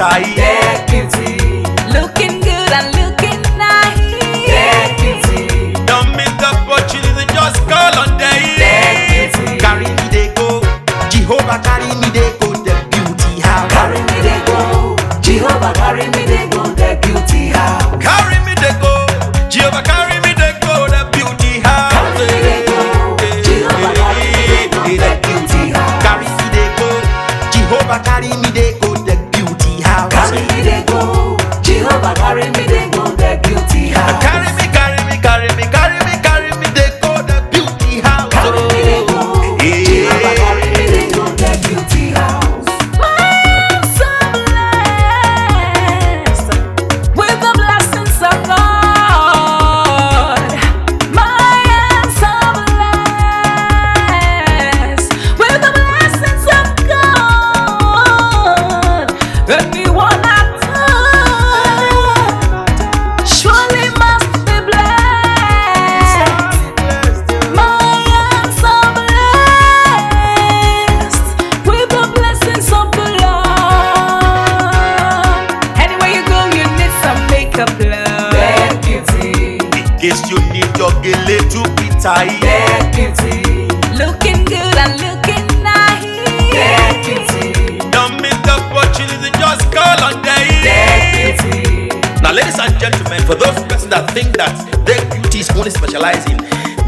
tight. Deputy, Looking good and looking nice. Deputy, Don't miss the opportunity, just call on day. Deputy, Carry me they go, Jehovah carry me they go, the beauty house. carry me they go. Jehovah carry me they go. The beauty house. Carry me they go, Jehovah carry me they go, the beauty house. Carry me they go. Jehovah carry me they go. The beauty house. Carry me they go, Jehovah carry me they go, the beauty house. Carry me they go. Jehovah carry me they go. The beauty house. Carry me, carry me, carry me, carry me, carry me they go, the beauty house. Carry me they go. Jehovah carry me they go. The beauty house. I'm so blessed with the blessings of God. I am so blessed with the blessings of God. Anyone I touch surely must be blessed. I am so blessed with the blessings of the Lord. Anywhere you go, you need some makeup, love. Deputy, In case you need your gele to be tight. deputy, Looking good and looking nice. deputy, Don't miss the opportunity, just call on day. deputy. Now, ladies and gentlemen, for those persons that think that their beauty is only specialized in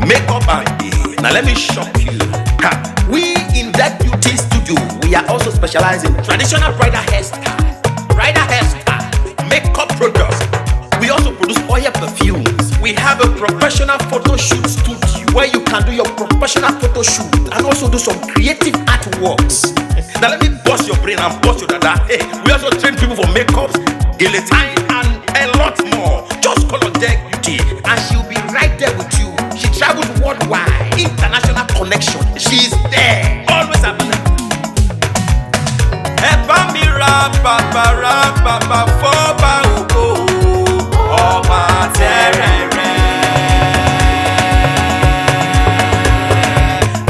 makeup and hair, now let me shock you. Ha, we in that beauty studio, we are also specialized in traditional bridal hairstyle, makeup products. We also produce oil perfumes. We have a professional photo shoot studio where you can do your professional photo shoot and also do some creative artworks. Now let me bust your brain and bust your dada. Hey, we also train people for makeups, gele time, and a lot more. Just call on Deck Beauty and she'll be right there with you. She travels worldwide, international connection. She's there, always available. Epa mi rapa foba ugo, ọba terere.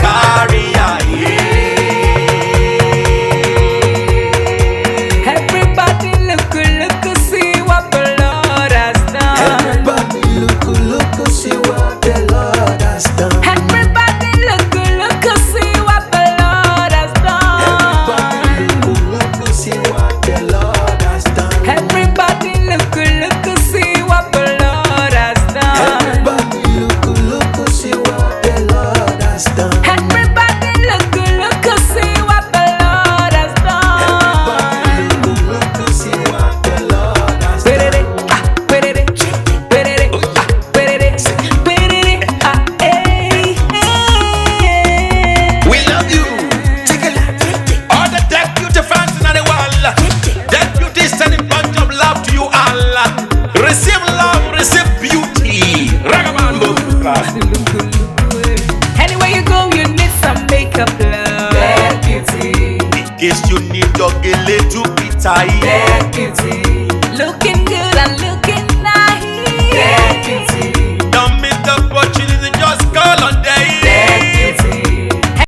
Kárí ayé. Everybody look, see what the Lord has done. Everybody look, see what the Lord has done. Everybody look, see what the Lord has done. Everybody look, see what the Lord has done. Everybody look, see what the Lord has done. Everybody look, see what the Lord has done. Everybody look, see what the Lord has done. Everybody look, see what the Lord has done. We love you. All the Deck Beauty fans in the world. Deck Beauty is sending bunch of love to you all. Receive love, receive beauty. Ragamuffin. Anywhere you go, you need some makeup, love. Deputy, In case you need your gele to be tight. deputy, Looking good and looking nice. deputy, Don't miss the opportunity, just call on